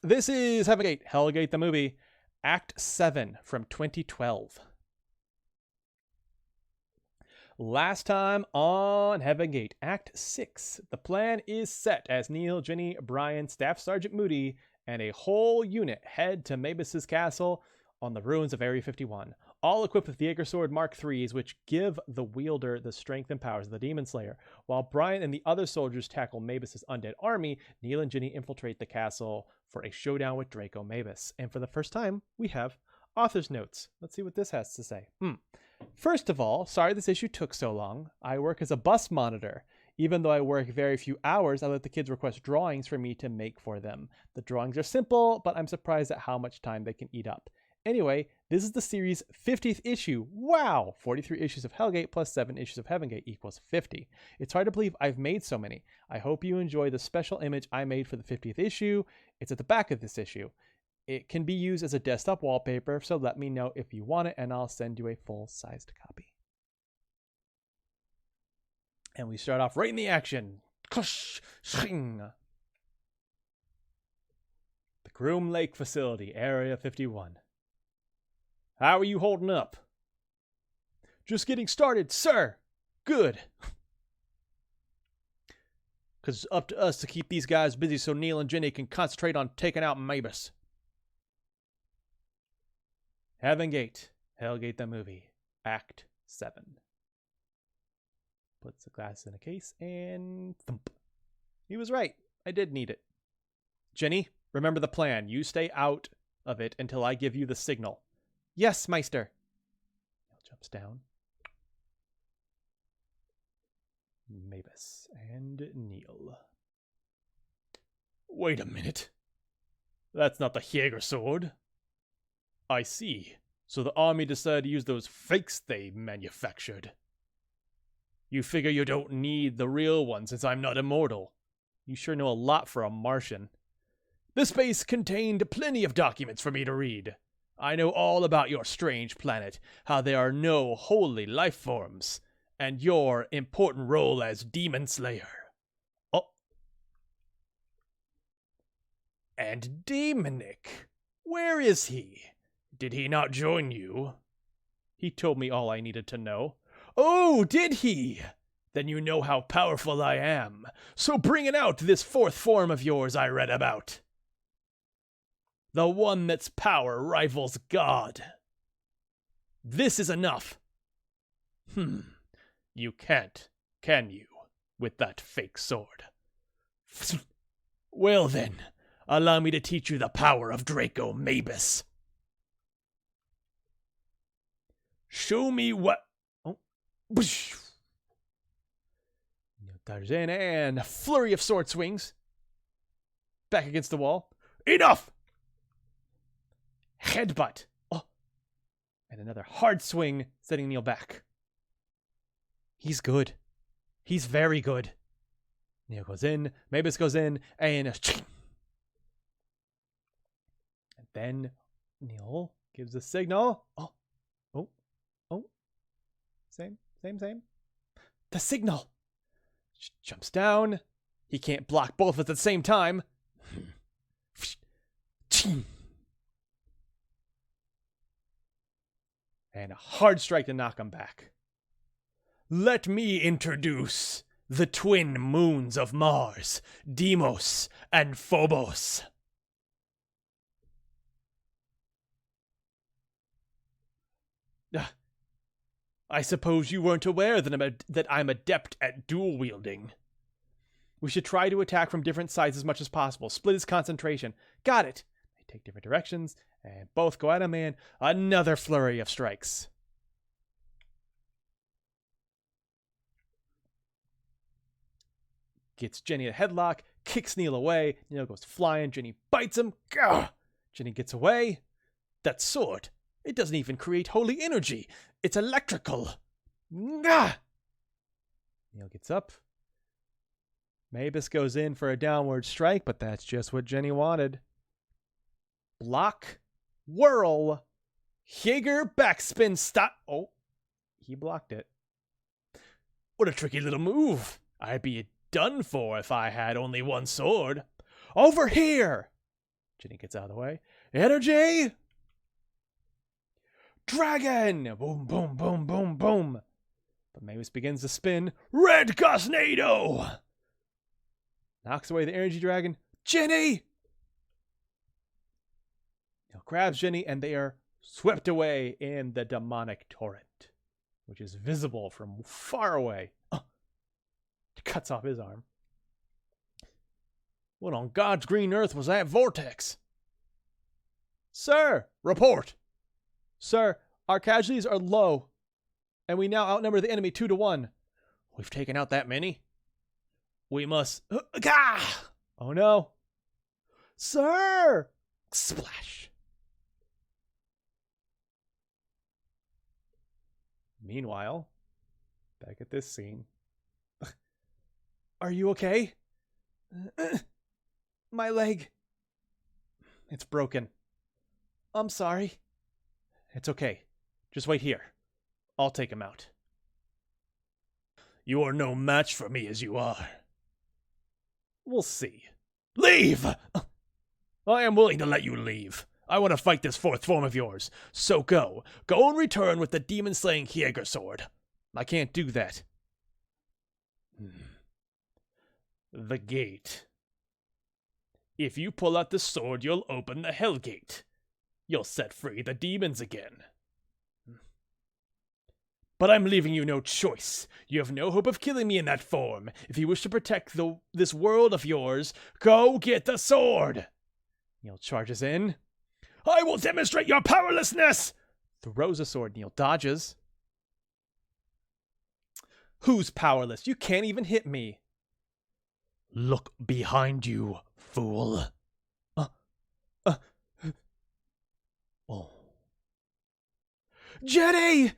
This is Heavengate, Hellgate the movie, Act 7 from 2012. Last time on Heavengate, Act 6. The plan is set as Neil, Jenny, Brian, Staff Sergeant Moody, and a whole unit head to Mavis's castle on the ruins of Area 51, all equipped with Jaeger Sword Mark IIIs, which give the wielder the strength and powers of the Demon Slayer. While Brian and the other soldiers tackle Mavis's undead army, Neil and Jenny infiltrate the castle for a showdown with Draco Mavis. And for the first time, we have author's notes. Let's see what this has to say. First of all, sorry this issue took so long. I work as a bus monitor. Even though I work very few hours, I let the kids request drawings for me to make for them. The drawings are simple, but I'm surprised at how much time they can eat up. Anyway, this is the series' 50th issue. Wow! 43 issues of Hellgate plus 7 issues of Heavengate equals 50. It's hard to believe I've made so many. I hope you enjoy the special image I made for the 50th issue. It's at the back of this issue. It can be used as a desktop wallpaper, so let me know if you want it, and I'll send you a full-sized copy. And we start off right in the action. The Groom Lake Facility, Area 51. How are you holding up? Just getting started, sir. Good. Because it's up to us to keep these guys busy so Neil and Jenny can concentrate on taking out Mavis. Heavengate, Hellgate the movie, Act 7. Puts the glass in a case and thump. He was right. I did need it. Jenny, remember the plan. You stay out of it until I give you the signal. Yes, Meister. Neil jumps down. Mavis and Neil. Wait a minute. That's not the Jaeger sword. I see. So the army decided to use those fakes they manufactured. You figure you don't need the real one since I'm not immortal. You sure know a lot for a Martian. This base contained plenty of documents for me to read. I know all about your strange planet, how there are no holy life forms, and your important role as Demon Slayer. Oh. And Demonic. Where is he? Did he not join you? He told me all I needed to know. Oh, did he? Then you know how powerful I am. So bring it out, this fourth form of yours I read about. The one that's power rivals God. This is enough. You can't, can you, with that fake sword? Well then, allow me to teach you the power of Draco Mavis. Show me what... Oh. Tarzan and a flurry of sword swings. Back against the wall. Enough! Headbutt. Oh. And another hard swing, setting Neil back. He's good. He's very good. Neil goes in, Mavis goes in, and then Neil gives a signal. Oh. Same. The signal. Jumps down. He can't block both at the same time. And a hard strike to knock him back. Let me introduce the twin moons of Mars, Deimos and Phobos. I suppose you weren't aware that I'm adept at dual wielding. We should try to attack from different sides as much as possible. Split his concentration. Got it. They take different directions, and both go at him, and another flurry of strikes. Gets Jenny a headlock, kicks Neil away. Neil goes flying. Jenny bites him. Gah! Jenny gets away. That sword. It doesn't even create holy energy. It's electrical. Gah! Neil gets up. Mavis goes in for a downward strike, but that's just what Jenny wanted. Block. Whirl. Jaeger backspin stop. Oh, he blocked it. What a tricky little move. I'd be done for if I had only one sword. Over here! Jenny gets out of the way. Energy! Dragon! Boom, boom, boom, boom, boom. But Mavis begins to spin. Red Gusnado! Knocks away the energy dragon. Jenny! Neil grabs Jenny, and they are swept away in the demonic torrent, which is visible from far away. Cuts off his arm. What on God's green earth was that vortex? Sir, report. Sir, our casualties are low, and we now outnumber the enemy 2-1. We've taken out that many? We must... Oh no. Sir! Splash. Meanwhile, back at this scene. Are you okay? My leg. It's broken. I'm sorry. It's okay. Just wait here. I'll take him out. You are no match for me as you are. We'll see. Leave! I am willing to let you leave. I want to fight this fourth form of yours. So go. Go and return with the demon-slaying Jaeger sword. I can't do that. The gate. If you pull out the sword, you'll open the Hell Gate. You'll set free the demons again. But I'm leaving you no choice. You have no hope of killing me in that form. If you wish to protect this world of yours, go get the sword. Neil charges in. I will demonstrate your powerlessness! Throws a sword. Neil dodges. Who's powerless? You can't even hit me. Look behind you, fool. Oh. Jenny!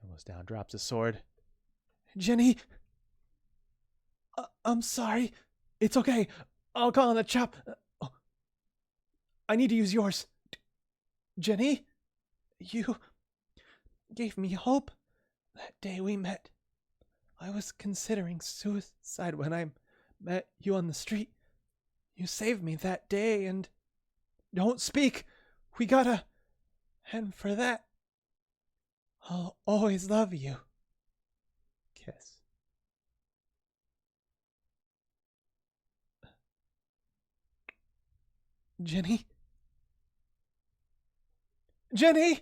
He goes down, drops his sword. Jenny! I'm sorry. It's okay. I'll call on the chop. I need to use yours. Jenny? You gave me hope that day we met. I was considering suicide when I met you on the street. You saved me that day, and... Don't speak! We gotta... And for that, I'll always love you. Kiss. Jenny? Jenny!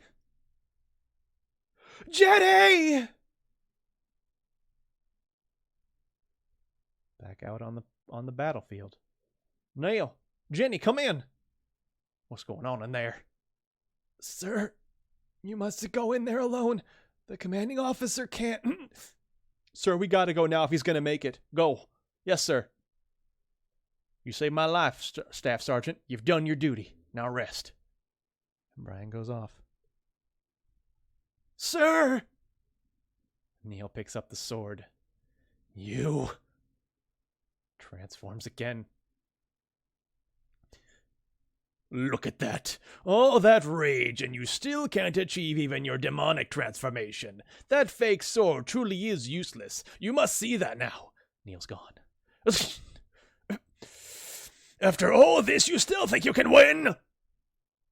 Jenny! Back out on the battlefield. Neil, Jenny, come in. What's going on in there? Sir, you must go in there alone. The commanding officer can't... Sir, we gotta go now if he's gonna make it. Go. Yes, sir. You saved my life, Staff Sergeant. You've done your duty. Now rest. And Brian goes off. Sir! Neil picks up the sword. You... Transforms again. Look at that. All that rage, and you still can't achieve even your demonic transformation. That fake sword truly is useless. You must see that now. Neil's gone. After all this, you still think you can win?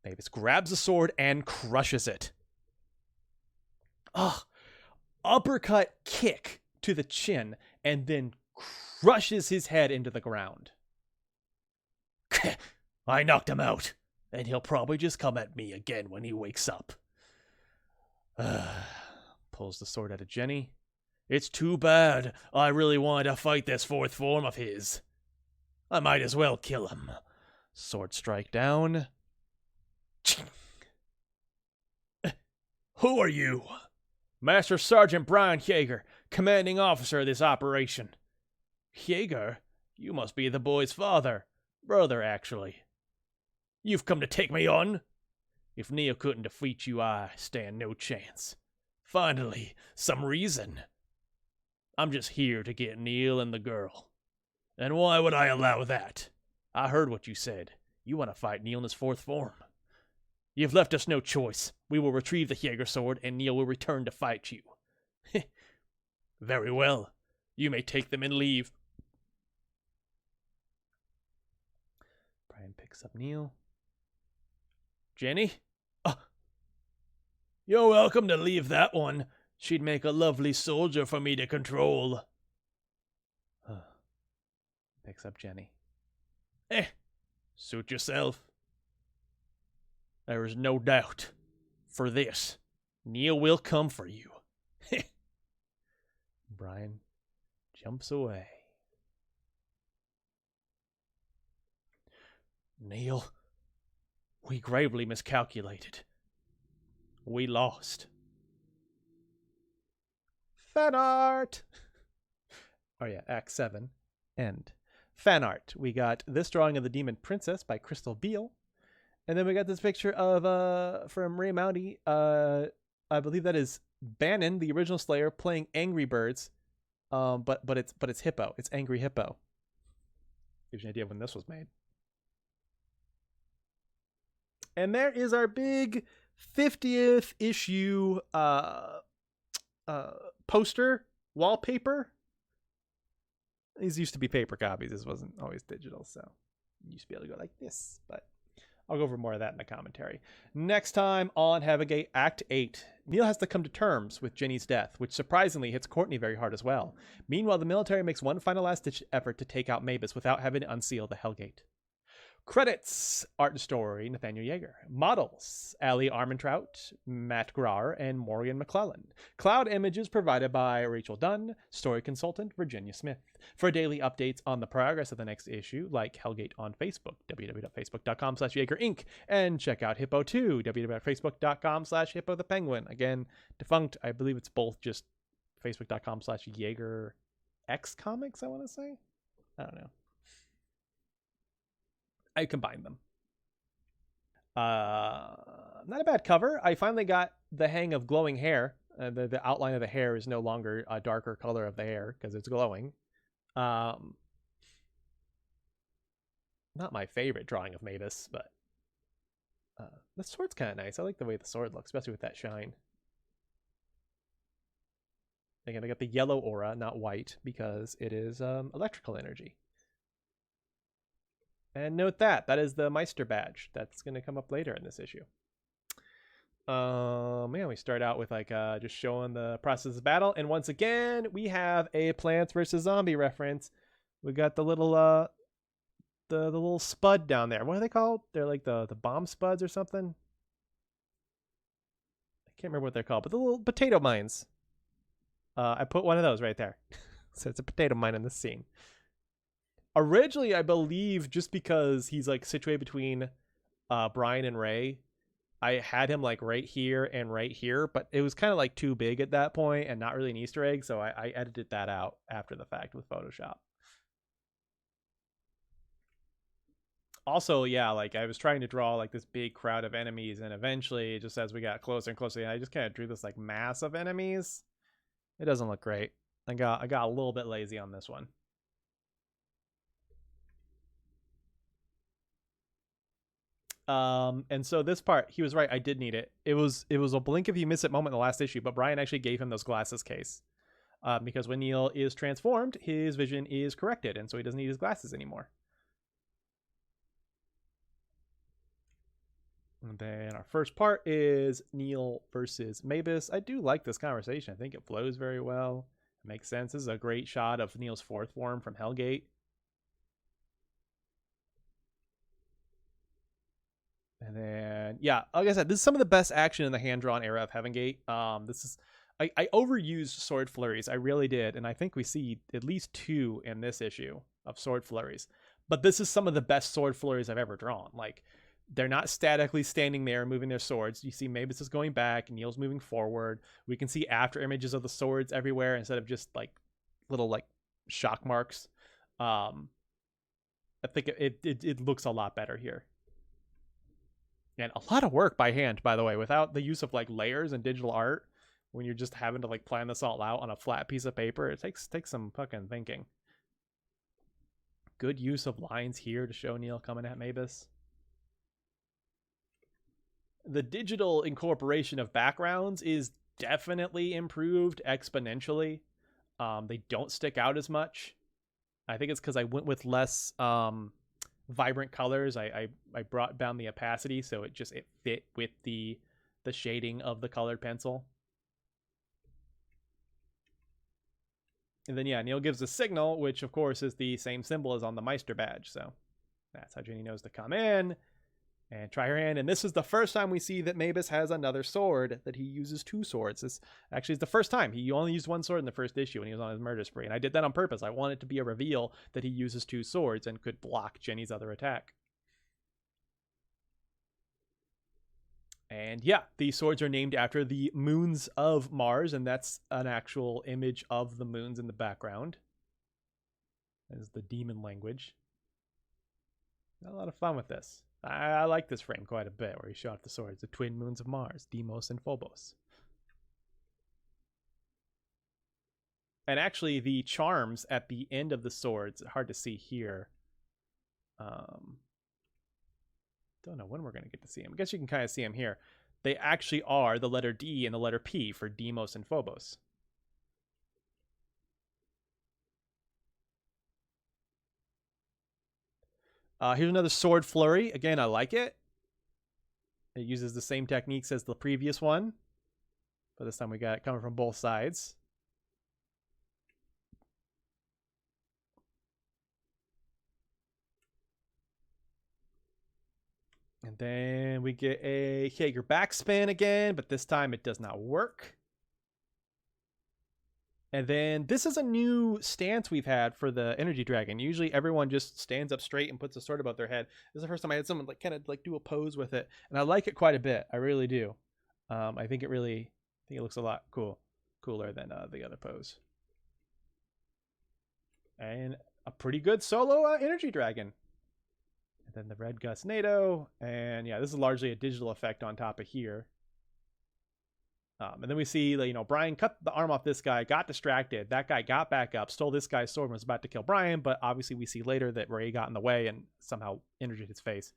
Mavis grabs the sword and crushes it. Uppercut kick to the chin, and then crushes his head into the ground. I knocked him out, and he'll probably just come at me again when he wakes up. Pulls the sword out of Jenny. It's too bad. I really wanted to fight this fourth form of his. I might as well kill him. Sword strike down. Who are you? Master Sergeant Brian Jaeger, commanding officer of this operation. Jaeger? You must be the boy's father. Brother, actually. You've come to take me on? If Neil couldn't defeat you, I stand no chance. Finally, some reason. I'm just here to get Neil and the girl. And why would I allow that? I heard what you said. You want to fight Neil in his fourth form. You've left us no choice. We will retrieve the Jaeger sword, and Neil will return to fight you. Very well. You may take them and leave. Picks up Neil. Jenny? Oh, you're welcome to leave that one. She'd make a lovely soldier for me to control. Picks up Jenny. Suit yourself. There is no doubt. For this, Neil will come for you. Brian jumps away. Neil, we gravely miscalculated. We lost. Fan art! Oh yeah, Act 7. End. Fan art. We got this drawing of the Demon Princess by Crystal Beale. And then we got this picture of from Ray Mounty. I believe that is Bannon, the original Slayer, playing Angry Birds. But it's Hippo. It's Angry Hippo. Gives you an idea of when this was made. And there is our big 50th issue poster wallpaper. These used to be paper copies. This wasn't always digital, so you used to be able to go like this, but I'll go over more of that in the commentary. Next time on Heavengate, Act 8. Neil has to come to terms with Jenny's death, which surprisingly hits Courtney very hard as well. Meanwhile, the military makes one final last-ditch effort to take out Mavis without having to unseal the Hellgate. Credits: art and story, Nathaniel Yeager. Models: Ali Armentrout, Matt Grahr, and Morgan McClellan. Cloud images provided by Rachel Dunn. Story consultant, Virginia Smith. For daily updates on the progress of the next issue, like Hellgate on Facebook, www.facebook.com/Yeager Inc. And check out Hippo 2, www.facebook.com/Hippo the Penguin. Again, defunct. I believe it's both just facebook.com/Yeager X Comics, I want to say. I don't know. I combined them. Not a bad cover. I finally got the hang of glowing hair. The outline of the hair is no longer a darker color of the hair because it's glowing. Not my favorite drawing of Mavis, but the sword's kind of nice. I like the way the sword looks, especially with that shine. Again, I got the yellow aura, not white, because it is electrical energy. And note that is the Meister badge. That's going to come up later in this issue. Yeah, we start out with like just showing the process of battle, and once again we have a Plants vs. Zombie reference. We got the little the little spud down there. What are they called? They're like the bomb spuds or something. I can't remember what they're called, but the little potato mines. I put one of those right there. So it's a potato mine in this scene. Originally, I believe, just because he's like situated between Brian and Ray, I had him like right here and right here, but it was kind of like too big at that point and not really an Easter egg, so I edited that out after the fact with Photoshop. Also, yeah, like I was trying to draw like this big crowd of enemies, and eventually, just as we got closer and closer, I just kind of drew this like mass of enemies. It doesn't look great. I got a little bit lazy on this one. And so this part, he was right. I did need it. It was a blink if you miss it moment in the last issue, but Brian actually gave him those glasses case. Because when Neil is transformed, his vision is corrected, and so he doesn't need his glasses anymore. And then our first part is Neil versus Mavis. I do like this conversation. I think it flows very well. It makes sense. This is a great shot of Neil's fourth form from Hellgate. And then, yeah, like I said, this is some of the best action in the hand-drawn era of Heavengate. I overused sword flurries. I really did. And I think we see at least 2 in this issue of sword flurries. But this is some of the best sword flurries I've ever drawn. Like, they're not statically standing there moving their swords. You see Mavis is going back, Neil's moving forward. We can see after images of the swords everywhere instead of just like little like shock marks. I think it looks a lot better here. And a lot of work by hand, by the way, without the use of like layers and digital art. When you're just having to like plan this all out on a flat piece of paper, it takes some fucking thinking. Good use of lines here to show Neil coming at Mavis. The digital incorporation of backgrounds is definitely improved exponentially. They don't stick out as much. I think it's because I went with less vibrant colors. I brought down the opacity so it fit with the shading of the colored pencil. And then, yeah, Neil gives a signal, which, of course, is the same symbol as on the Meister badge. So that's how Ginny knows to come in and try her hand. And this is the first time we see that Mavis has another sword, that he uses 2 swords. This actually is the first time. He only used 1 sword in the first issue when he was on his murder spree. And I did that on purpose. I wanted it to be a reveal that he uses 2 swords and could block Jenny's other attack. And yeah, these swords are named after the moons of Mars, and that's an actual image of the moons in the background. That is the demon language. Got a lot of fun with this. I like this frame quite a bit, where he showed off the swords, the twin moons of Mars, Deimos and Phobos. And actually, the charms at the end of the swords, hard to see here. Don't know when we're going to get to see them. I guess you can kind of see them here. They actually are the letter D and the letter P for Deimos and Phobos. Here's another sword flurry. Again, I like it. It uses the same techniques as the previous one, but this time we got it coming from both sides. And then we get a Jaeger backspin again, but this time it does not work. And then this is a new stance we've had for the energy dragon. Usually everyone just stands up straight and puts a sword above their head. This is the first time I had someone kind of do a pose with it, and I like it quite a bit. I really do. I think it looks a lot cooler than the other pose. And a pretty good solo energy dragon. And then the red Gus NATO, and yeah, this is largely a digital effect on top of here. And then we see, Brian cut the arm off this guy, got distracted. That guy got back up, stole this guy's sword, and was about to kill Brian. But obviously, we see later that Ray got in the way and somehow injured his face.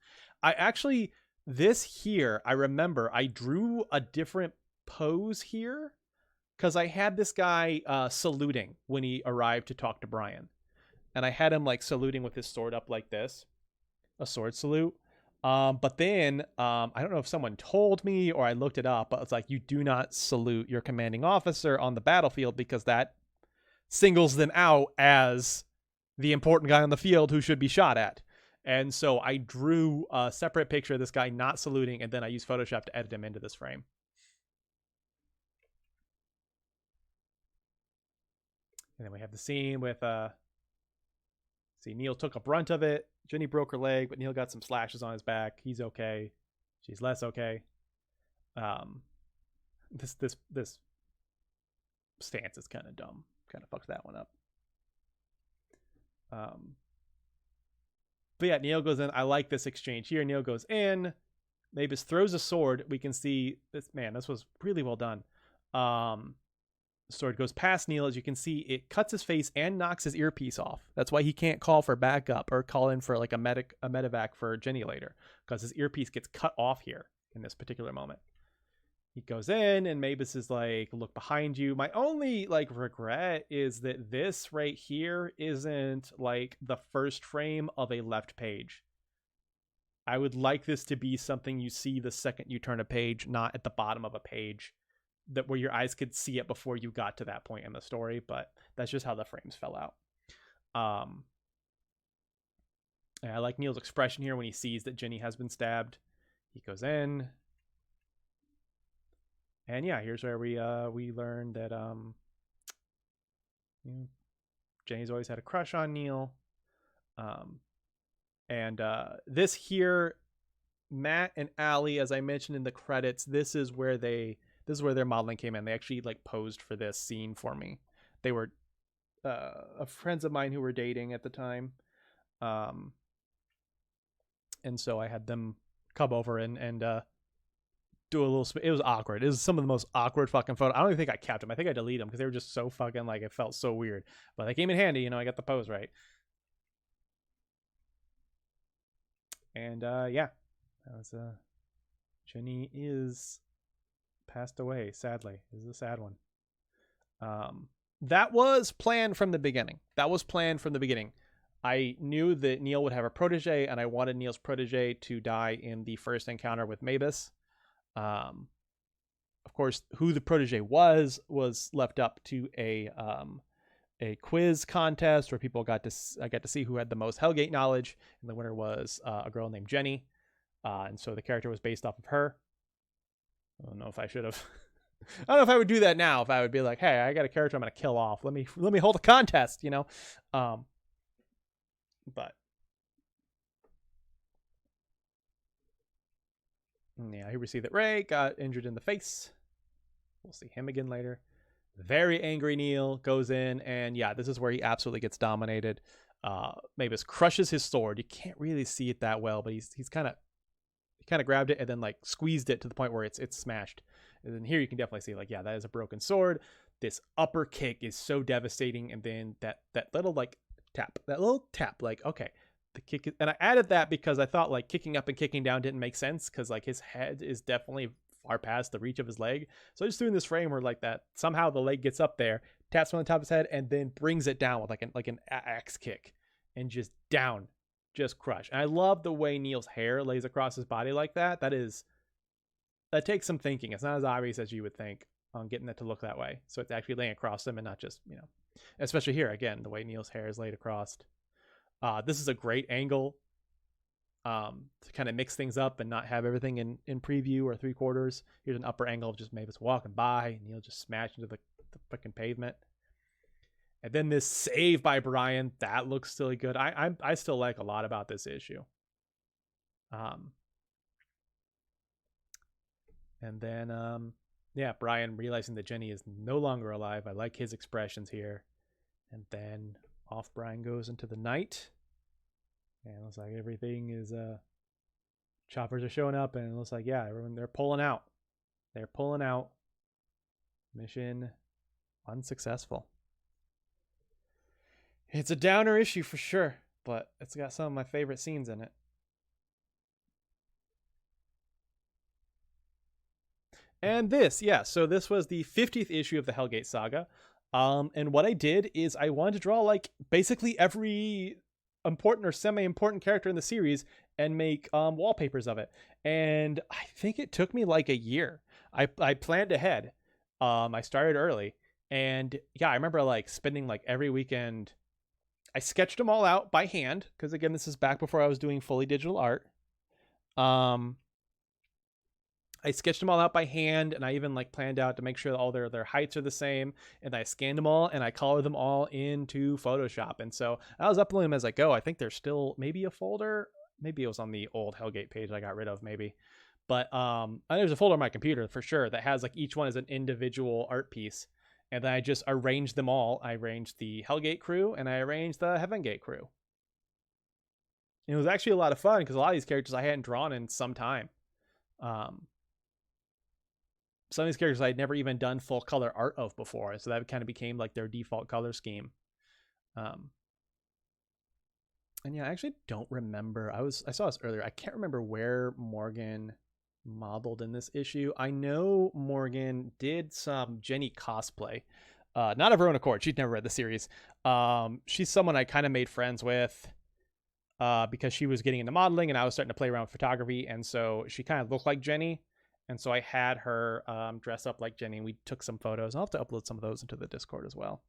This here, I remember I drew a different pose here because I had this guy saluting when he arrived to talk to Brian. And I had him saluting with his sword up like this, a sword salute. But then I don't know if someone told me or I looked it up, but it's you do not salute your commanding officer on the battlefield because that singles them out as the important guy on the field who should be shot at. And so I drew a separate picture of this guy not saluting, and then I used Photoshop to edit him into this frame. And then we have the scene with see, Neil took a brunt of it. Jenny broke her leg, but Neil got some slashes on his back. He's okay. She's less okay. This stance is kind of dumb. Kind of fucks that one up. But yeah, Neil goes in. I like this exchange here. Neil goes in. Mavis throws a sword. We can see this. Man, this was really well done. The sword goes past Neil. As you can see, it cuts his face and knocks his earpiece off. That's why he can't call for backup or call in for a medevac for Jenny later, because his earpiece gets cut off here in this particular moment. He goes in, and Mavis is look behind you. My only regret is that this right here isn't the first frame of a left page. I would like this to be something you see the second you turn a page, not at the bottom of a page, that where your eyes could see it before you got to that point in the story. But that's just how the frames fell out. And I like Neil's expression here when he sees that Jenny has been stabbed. He goes in, and yeah, here's where we learn that Jenny's always had a crush on Neil. And this here, Matt and Allie, as I mentioned in the credits, this is where their modeling came in. They actually posed for this scene for me. They were friends of mine who were dating at the time. And so I had them come over and do a little, it was awkward. It was some of the most awkward fucking photo. I don't even think I kept them. I think I deleted them because they were just so fucking it felt so weird, but they came in handy. I got the pose right. And yeah, that was Jenny is passed away, sadly. This is a sad one. That was planned from the beginning. I knew that Neil would have a protege, and I wanted Neil's protege to die in the first encounter with Mavis. Of course, who the protege was left up to a quiz contest where people got to see who had the most Hellgate knowledge, and the winner was a girl named Jenny, and so the character was based off of her. I don't know if I should have. I don't know if I would do that now. If I would be like, "Hey, I got a character I'm going to kill off. Let me hold a contest," you know. But yeah, here we see that Ray got injured in the face. We'll see him again later. Very angry Neil goes in, and yeah, this is where he absolutely gets dominated. Mavis crushes his sword. You can't really see it that well, but he kind of grabbed it and then like squeezed it to the point where it's smashed. And then here you can definitely see, like, yeah, that is a broken sword. This upper kick is so devastating, and then that little like tap, like, okay, the kick is, and I added that because I thought like kicking up and kicking down didn't make sense, because like his head is definitely far past the reach of his leg. So I just threw in this frame where like that somehow the leg gets up there, taps on the top of his head, and then brings it down with like an axe kick, and just down, just crush. And I love the way Neil's hair lays across his body like that. That takes some thinking. It's not as obvious as you would think on getting it to look that way. So it's actually laying across him and not just, you know, especially here again, the way Neil's hair is laid across. This is a great angle to kind of mix things up and not have everything in preview or 3/4. Here's an upper angle of just Mavis walking by, and Neil just smashed into the freaking pavement. And then this save by Brian, that looks still good. I still like a lot about this issue. And then, yeah, Brian realizing that Jenny is no longer alive. I like his expressions here. And then off Brian goes into the night. And it looks like everything is, choppers are showing up, and it looks like, yeah, everyone, they're pulling out. They're pulling out. Mission unsuccessful. It's a downer issue for sure, but it's got some of my favorite scenes in it. And this, yeah, so this was the 50th issue of the Hellgate Saga. And what I did is I wanted to draw like basically every important or semi-important character in the series and make wallpapers of it. And I think it took me like a year. I planned ahead. I started early, and yeah, I remember like spending like every weekend. I sketched them all out by hand, because again, this is back before I was doing fully digital art. I sketched them all out by hand, and I even like planned out to make sure that all their heights are the same, and I scanned them all and I colored them all into Photoshop. And so I was uploading them as I go. I think there's still maybe a folder. Maybe it was on the old Hellgate page I got rid of, maybe. But there's a folder on my computer for sure that has like each one as an individual art piece. And then I just arranged them all. I arranged the Hellgate crew and I arranged the Heavengate crew. And it was actually a lot of fun, because a lot of these characters I hadn't drawn in some time. Some of these characters I'd never even done full color art of before, so that kind of became like their default color scheme. And yeah, I actually don't remember. I saw this earlier. I can't remember where Morgan modeled in this issue. I know Morgan did some Jenny cosplay, not of her own accord. She'd never read the series. She's someone I kind of made friends with because she was getting into modeling and I was starting to play around with photography, and so she kind of looked like Jenny. And so I had her dress up like Jenny, and we took some photos. I'll have to upload some of those into the Discord as well.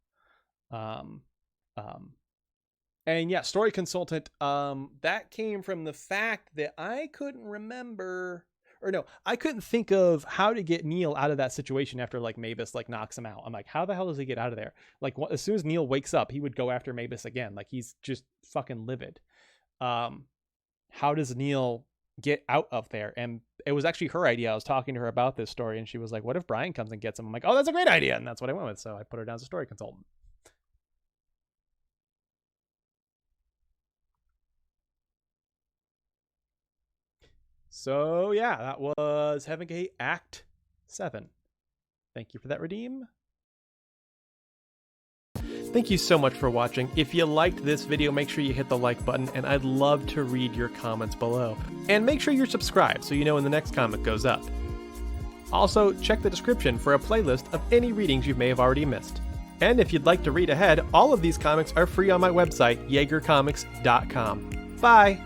And yeah, story consultant, that came from the fact that I couldn't remember, or no, I couldn't think of how to get Neil out of that situation after like Mavis like knocks him out. I'm like, how the hell does he get out of there? Like as soon as Neil wakes up, he would go after Mavis again. Like he's just fucking livid. How does Neil get out of there? And it was actually her idea. I was talking to her about this story, and she was like, what if Brian comes and gets him? I'm like, oh, that's a great idea. And that's what I went with. So I put her down as a story consultant. So yeah, that was Heavengate Act 7. Thank you for that, Redeem. Thank you so much for watching. If you liked this video, make sure you hit the like button, and I'd love to read your comments below. And make sure you're subscribed so you know when the next comic goes up. Also, check the description for a playlist of any readings you may have already missed. And if you'd like to read ahead, all of these comics are free on my website, YaegerComics.com. Bye!